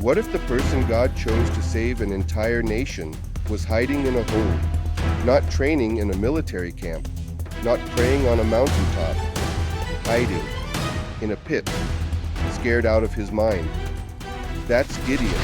What if the person God chose to save an entire nation was hiding in a hole, not training in a military camp, not praying on a mountaintop, hiding in a pit, scared out of his mind? That's Gideon.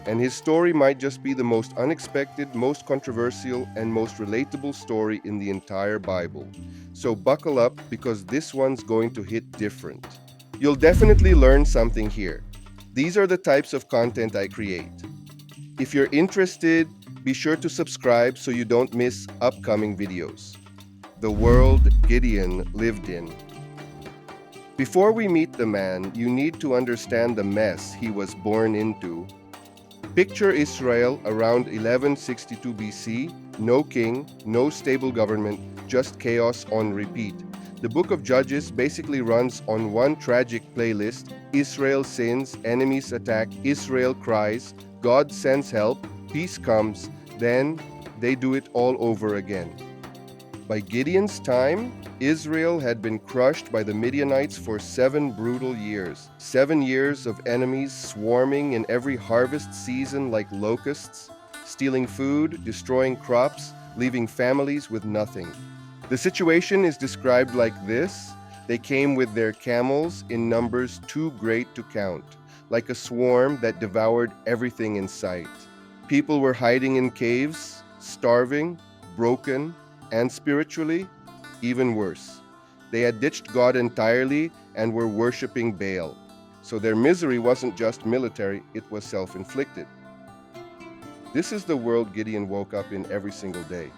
And his story might just be the most unexpected, most controversial, and most relatable story in the entire Bible. So buckle up because this one's going to hit different. You'll definitely learn something here. These are the types of content I create. If you're interested, be sure to subscribe so you don't miss upcoming videos. The world Gideon lived in. Before we meet the man, you need to understand the mess he was born into. Picture Israel around 1162 BC, no king, no stable government, just chaos on repeat. The book of Judges basically runs on one tragic playlist: Israel sins, enemies attack, Israel cries, God sends help, peace comes, then they do it all over again. By Gideon's time, Israel had been crushed by the Midianites for 7 brutal years. 7 years of enemies swarming in every harvest season like locusts, stealing food, destroying crops, leaving families with nothing. The situation is described like this: they came with their camels in numbers too great to count, like a swarm that devoured everything in sight. People were hiding in caves, starving, broken, and spiritually, even worse. They had ditched God entirely and were worshiping Baal. So their misery wasn't just military, it was self-inflicted. This is the world Gideon woke up in every single day.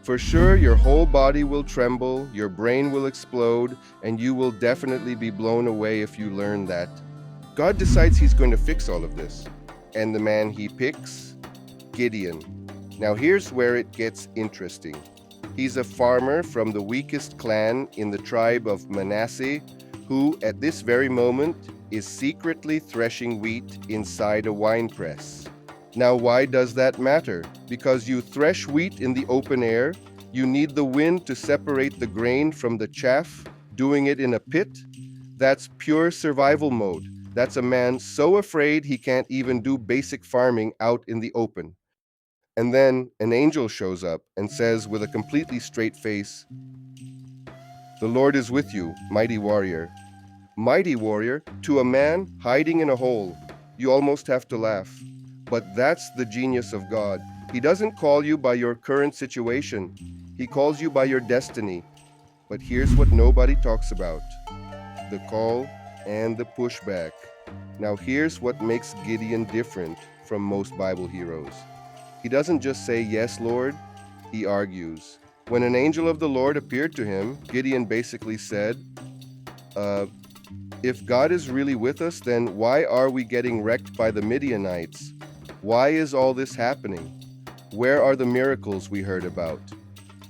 For sure, your whole body will tremble, your brain will explode, and you will definitely be blown away if you learn that God decides he's going to fix all of this. And the man he picks? Gideon. Now here's where it gets interesting. He's a farmer from the weakest clan in the tribe of Manasseh, who at this very moment is secretly threshing wheat inside a winepress. Now why does that matter? Because you thresh wheat in the open air, you need the wind to separate the grain from the chaff. Doing it in a pit? That's pure survival mode. That's a man so afraid he can't even do basic farming out in the open. And then an angel shows up and says with a completely straight face, "The Lord is with you, mighty warrior." Mighty warrior to a man hiding in a hole. You almost have to laugh. But that's the genius of God. He doesn't call you by your current situation. He calls you by your destiny. But here's what nobody talks about: the call and the pushback. Now here's what makes Gideon different from most Bible heroes. He doesn't just say, "Yes, Lord," he argues. When an angel of the Lord appeared to him, Gideon basically said, if God is really with us, then why are we getting wrecked by the Midianites? Why is all this happening? Where are the miracles we heard about?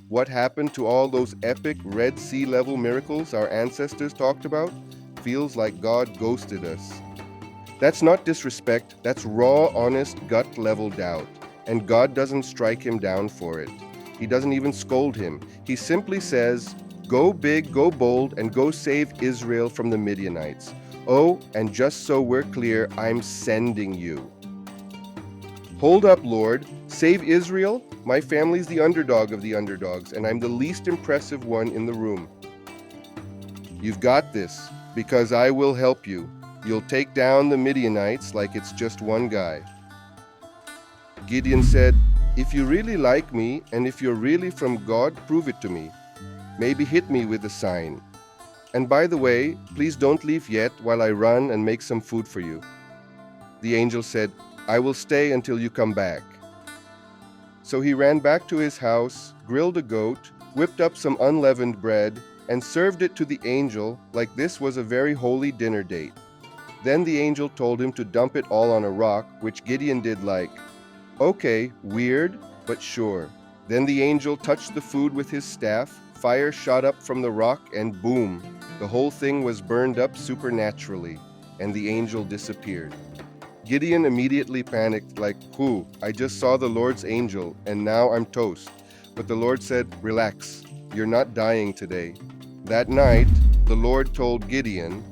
What happened to all those epic Red Sea level miracles our ancestors talked about? Feels like God ghosted us. That's not disrespect, that's raw, honest, gut level doubt. And God doesn't strike him down for it. He doesn't even scold him. He simply says, "Go big, go bold, and go save Israel from the Midianites. Oh, and just so we're clear, I'm sending you." Hold up, Lord. Save Israel? My family's the underdog of the underdogs, and I'm the least impressive one in the room. You've got this, because I will help you. You'll take down the Midianites like it's just one guy. Gideon said, "If you really like me, and if you're really from God, prove it to me. Maybe hit me with a sign. And by the way, please don't leave yet while I run and make some food for you." The angel said, "I will stay until you come back." So he ran back to his house, grilled a goat, whipped up some unleavened bread, and served it to the angel like this was a very holy dinner date. Then the angel told him to dump it all on a rock, which Gideon did like, "Okay, weird, but sure." Then the angel touched the food with his staff, fire shot up from the rock, and boom, the whole thing was burned up supernaturally, and the angel disappeared. Gideon immediately panicked like, I just saw the Lord's angel, and now I'm toast." But the Lord said, "Relax, you're not dying today." That night, the Lord told Gideon,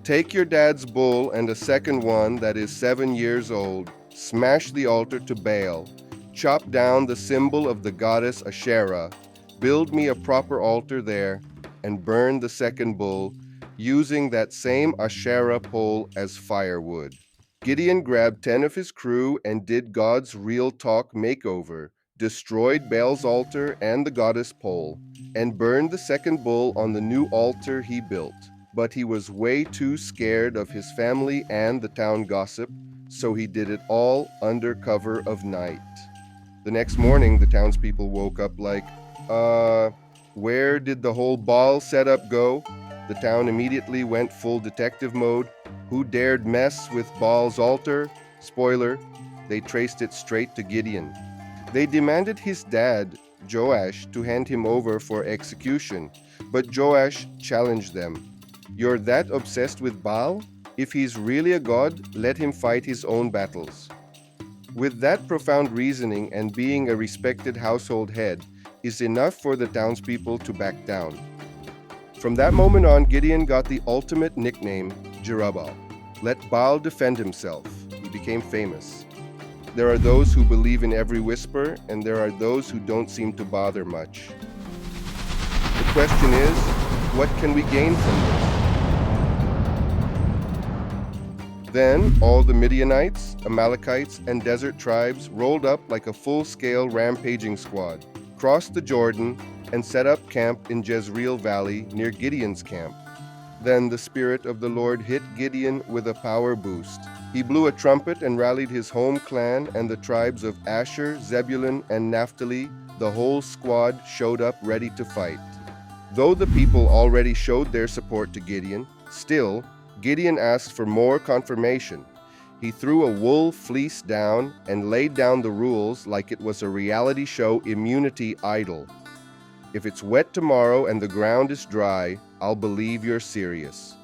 "Take your dad's bull and a second one that is 7 years old, smash the altar to Baal, chop down the symbol of the goddess Asherah, build me a proper altar there, and burn the second bull, using that same Asherah pole as firewood." Gideon grabbed 10 of his crew and did God's real talk makeover, destroyed Baal's altar and the goddess pole, and burned the second bull on the new altar he built. But he was way too scared of his family and the town gossip, so he did it all under cover of night. The next morning, the townspeople woke up like, where did the whole Baal setup go? The town immediately went full detective mode. Who dared mess with Baal's altar? Spoiler, they traced it straight to Gideon. They demanded his dad, Joash, to hand him over for execution, but Joash challenged them. "You're that obsessed with Baal? If he's really a god, let him fight his own battles." With that profound reasoning and being a respected household head is enough for the townspeople to back down. From that moment on, Gideon got the ultimate nickname, Jerubbaal. Let Baal defend himself. He became famous. There are those who believe in every whisper, and there are those who don't seem to bother much. The question is, what can we gain from this? Then all the Midianites, Amalekites, and desert tribes rolled up like a full-scale rampaging squad, crossed the Jordan, and set up camp in Jezreel Valley near Gideon's camp. Then the Spirit of the Lord hit Gideon with a power boost. He blew a trumpet and rallied his home clan and the tribes of Asher, Zebulun, and Naphtali. The whole squad showed up ready to fight. Though the people already showed their support to Gideon, still, Gideon asked for more confirmation. He threw a wool fleece down and laid down the rules like it was a reality show immunity idol. "If it's wet tomorrow and the ground is dry, I'll believe you're serious."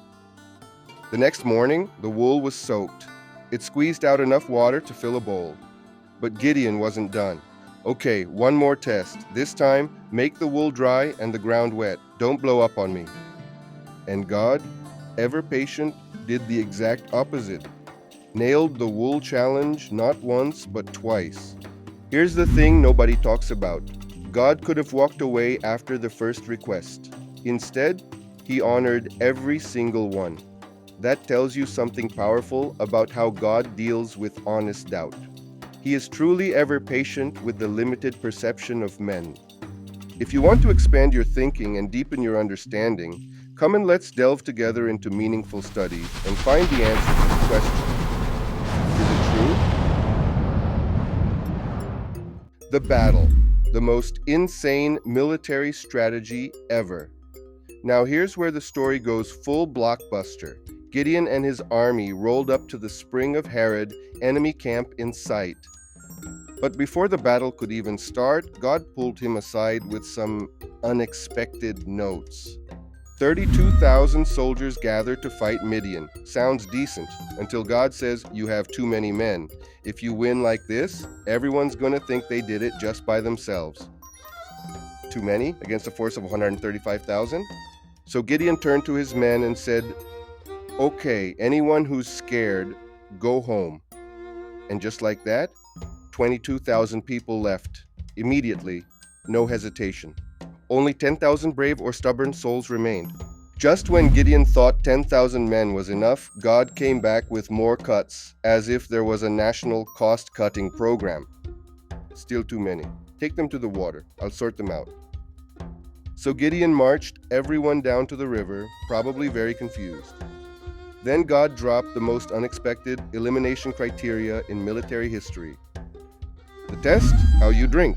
The next morning, the wool was soaked. It squeezed out enough water to fill a bowl. But Gideon wasn't done. "Okay, one more test. This time, make the wool dry and the ground wet. Don't blow up on me." And God, ever patient, did the exact opposite. Nailed the wool challenge not once but twice. Here's the thing nobody talks about. God could have walked away after the first request. Instead, he honored every single one. That tells you something powerful about how God deals with honest doubt. He is truly ever patient with the limited perception of men. If you want to expand your thinking and deepen your understanding, come and let's delve together into meaningful study and find the answer to the question. Is it true? The battle. The most insane military strategy ever. Now here's where the story goes full blockbuster. Gideon and his army rolled up to the spring of Herod, enemy camp in sight. But before the battle could even start, God pulled him aside with some unexpected notes. 32,000 soldiers gathered to fight Midian. Sounds decent, until God says you have too many men. If you win like this, everyone's going to think they did it just by themselves. Too many against a force of 135,000? So Gideon turned to his men and said, "Okay, anyone who's scared, go home." And just like that, 22,000 people left. Immediately, no hesitation. Only 10,000 brave or stubborn souls remained. Just when Gideon thought 10,000 men was enough, God came back with more cuts, as if there was a national cost-cutting program. Still too many. Take them to the water. I'll sort them out. So Gideon marched everyone down to the river, probably very confused. Then God dropped the most unexpected elimination criteria in military history. The test? How you drink.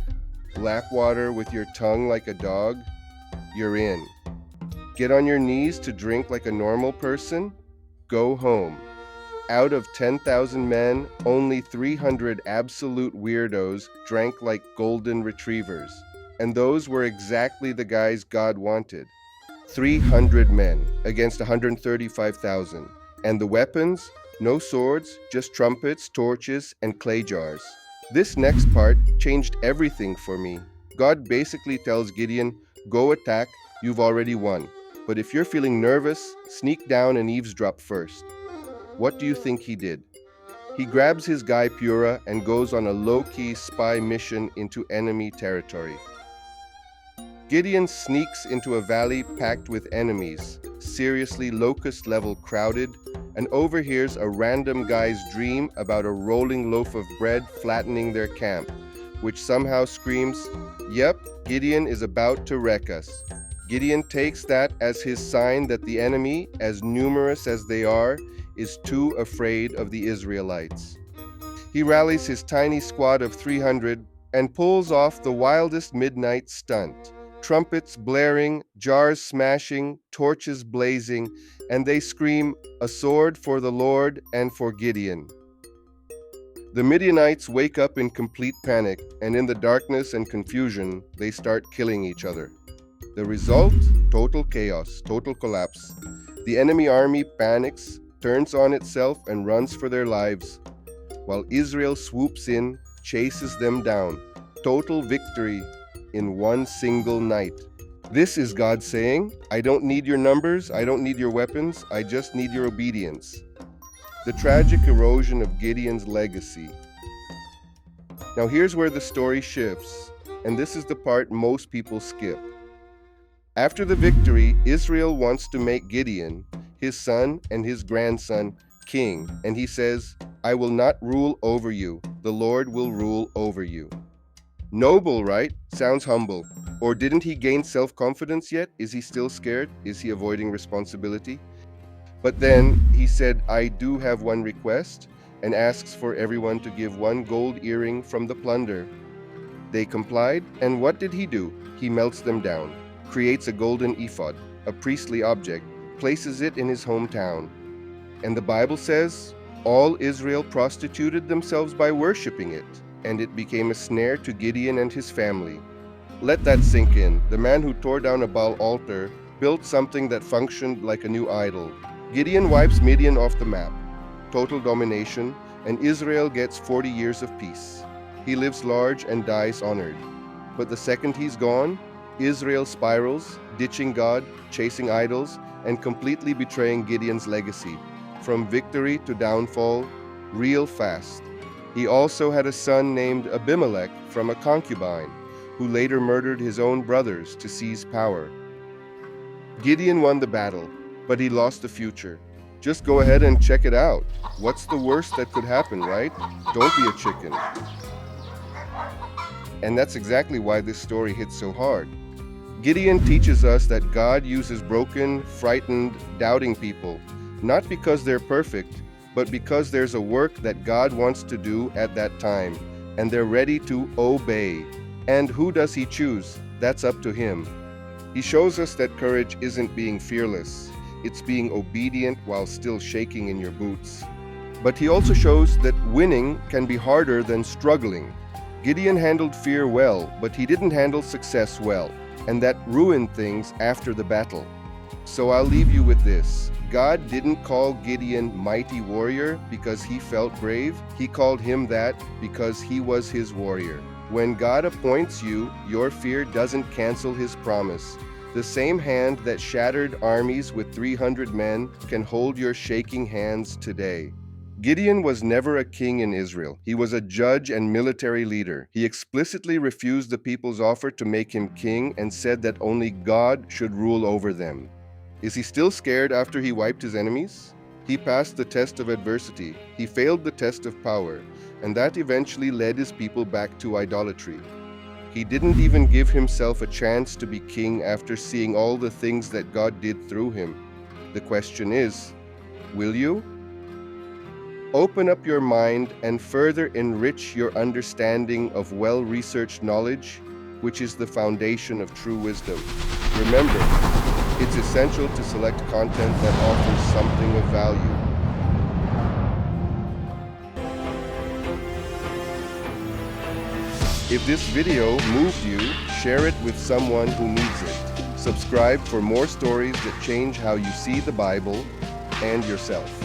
Lap water with your tongue like a dog? You're in. Get on your knees to drink like a normal person? Go home. Out of 10,000 men, only 300 absolute weirdos drank like golden retrievers. And those were exactly the guys God wanted. 300 men against 135,000. And the weapons? No swords, just trumpets, torches, and clay jars. This next part changed everything for me. God basically tells Gideon, "Go attack, you've already won. But if you're feeling nervous, sneak down and eavesdrop first. What do you think he did? He grabs his guy Pura and goes on a low-key spy mission into enemy territory. Gideon sneaks into a valley packed with enemies, seriously locust-level crowded, and overhears a random guy's dream about a rolling loaf of bread flattening their camp, which somehow screams, "Yep, Gideon is about to wreck us." Gideon takes that as his sign that the enemy, as numerous as they are, is too afraid of the Israelites. He rallies his tiny squad of 300 and pulls off the wildest midnight stunt. Trumpets blaring, jars smashing, torches blazing, and they scream, "A sword for the Lord and for Gideon." The Midianites wake up in complete panic, and in the darkness and confusion, they start killing each other. The result? Total chaos, total collapse. The enemy army panics, turns on itself, and runs for their lives, while Israel swoops in, chases them down. Total victory in one single night. This is God saying, "I don't need your numbers, I don't need your weapons, I just need your obedience." The tragic erosion of Gideon's legacy. Now here's where the story shifts, and this is the part most people skip. After the victory, Israel wants to make Gideon, his son and his grandson, king, and he says, "I will not rule over you, the Lord will rule over you." Noble, right? Sounds humble. Or didn't he gain self-confidence yet? Is he still scared? Is he avoiding responsibility? But then he said, "I do have one request," and asks for everyone to give one gold earring from the plunder. They complied, and what did he do? He melts them down, creates a golden ephod, a priestly object, places it in his hometown. And the Bible says, all Israel prostituted themselves by worshiping it, and it became a snare to Gideon and his family. Let that sink in. The man who tore down a Baal altar built something that functioned like a new idol. Gideon wipes Midian off the map. Total domination, and Israel gets 40 years of peace. He lives large and dies honored. But the second he's gone, Israel spirals, ditching God, chasing idols, and completely betraying Gideon's legacy, from victory to downfall, real fast. He also had a son named Abimelech from a concubine, who later murdered his own brothers to seize power. Gideon won the battle, but he lost the future. Just go ahead and check it out. What's the worst that could happen, right? Don't be a chicken. And that's exactly why this story hits so hard. Gideon teaches us that God uses broken, frightened, doubting people, not because they're perfect, but because there's a work that God wants to do at that time, and they're ready to obey. And who does he choose? That's up to him. He shows us that courage isn't being fearless, it's being obedient while still shaking in your boots. But he also shows that winning can be harder than struggling. Gideon handled fear well, but he didn't handle success well, and that ruined things after the battle. So I'll leave you with this. God didn't call Gideon mighty warrior because he felt brave. He called him that because he was his warrior. When God appoints you, your fear doesn't cancel his promise. The same hand that shattered armies with 300 men can hold your shaking hands today. Gideon was never a king in Israel. He was a judge and military leader. He explicitly refused the people's offer to make him king and said that only God should rule over them. Is he still scared after he wiped his enemies? He passed the test of adversity. He failed the test of power, and that eventually led his people back to idolatry. He didn't even give himself a chance to be king after seeing all the things that God did through him. The question is, will you? Open up your mind and further enrich your understanding of well-researched knowledge, which is the foundation of true wisdom. Remember, it's essential to select content that offers something of value. If this video moved you, share it with someone who needs it. Subscribe for more stories that change how you see the Bible and yourself.